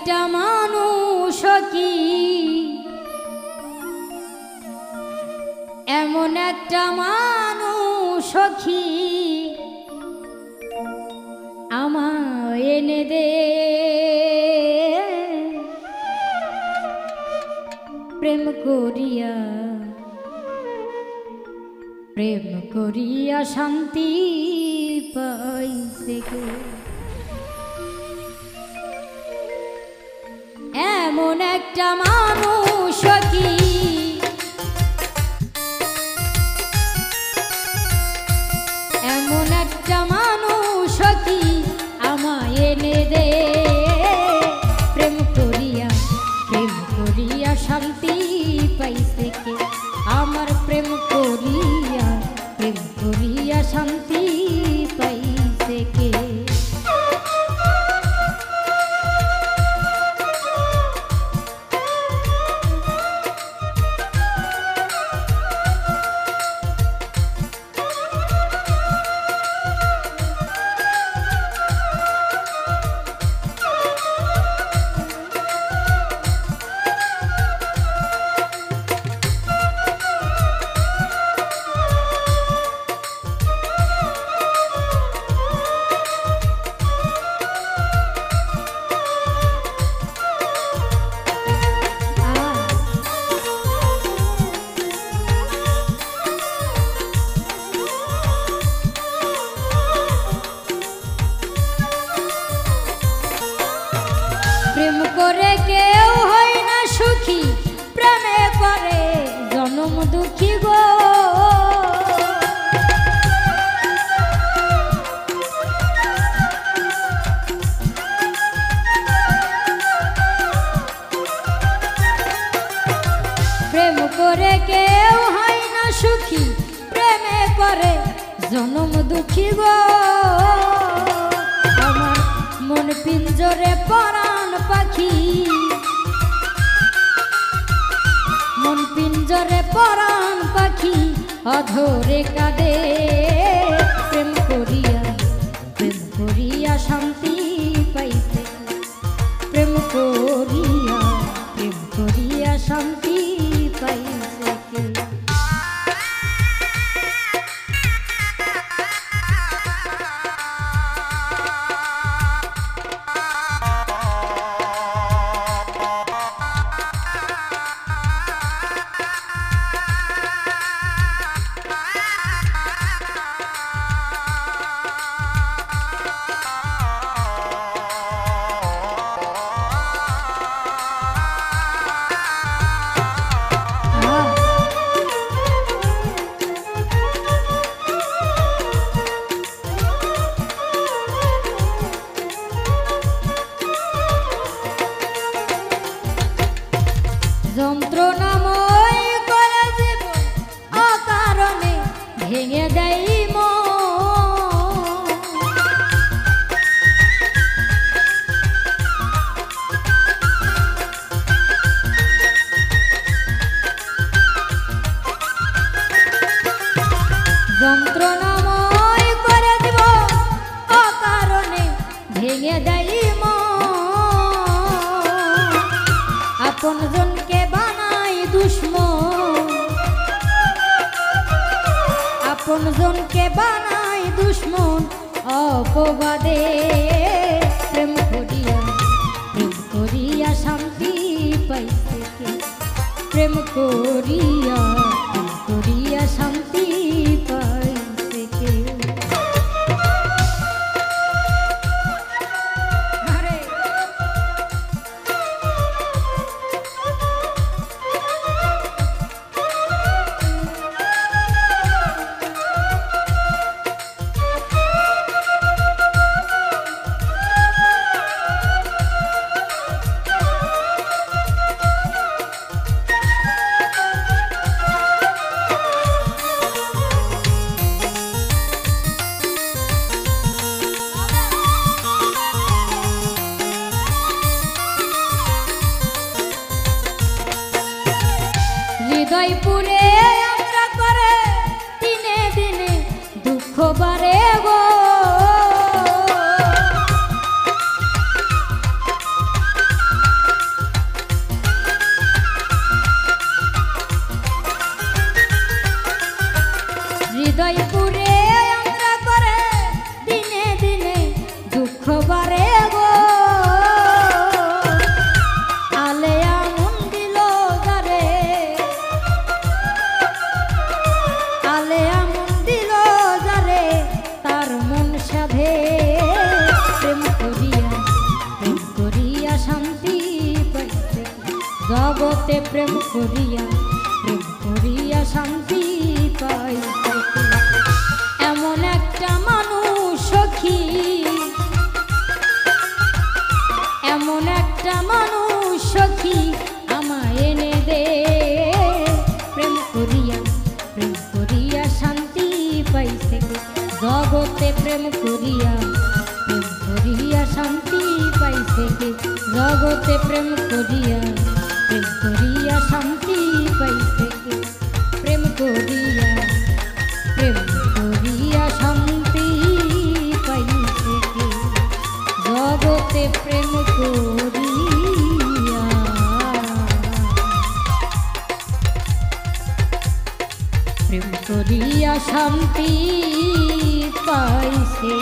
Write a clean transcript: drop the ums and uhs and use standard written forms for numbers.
একটা মানুষ কি এমন একটা মানুষ কি আমায় এনে দে প্রেম করিয়া শান্তি পাইছে কে এমন একটা মানুষ কি এমন একটা মানুষ কি আমায় এনে দে প্রেম করিয়া শান্তি পাইছে কে আমার প্রেম করিয়া শান্তি পাইছে কে প্রেম করে কেউ হয় না সুখী প্রেমে করে জনম দুঃখী গো প্রেম করে কেউ হয় না সুখী প্রেমে করে জনম দুঃখী গো আমার মন পিঞ্জরে পরাণ পাখি মন পিঞ্জরে পরাণ পাখি অধরে কাঁদে প্রেম করিয়া শান্তি পাইছে প্রেম করিয়া শান্তি পাইছে কে যন্ত্রণাময় করে জীবন অকারণে ভেঙে দেয় যন্ত্রণাময় করে জীবন অকারণে ভেঙে দেয় আপন জনকে বানাই দুশ্মন আপন জনকে বানাই দুশ্মন অপবাদে প্রেম করিয়া শান্তি পাইছে কে প্রেম করিয়া শান্তি পাইছে কে হৃদয় পুরে আমরা করে দিনে দিনে দুঃখ বাড়ে গো হৃদয় পুরে আমরা করে দিনে দিনে দুঃখ বাড়ে গো আলেয়া মন দিল যারে আলেয়া মন দিল যারে তার মন সাধে প্রেম করিয়া শান্তি পাইছে জগতে প্রেম করিয়া শান্তি পাইছে এমন একটা মানুষ সখী এমন একটা মানুষ সখী আমায় এনে দে প্রেম করিয়া শান্তি পাইছে জগতে প্রেম করিয়া শান্তি পাইছে জগতে প্রেম করিয়া শান্তি পাইছে প্রেম করিয়া শান্তি পাইছে জগতে প্রেম করিয়া শান্তি পাইছে।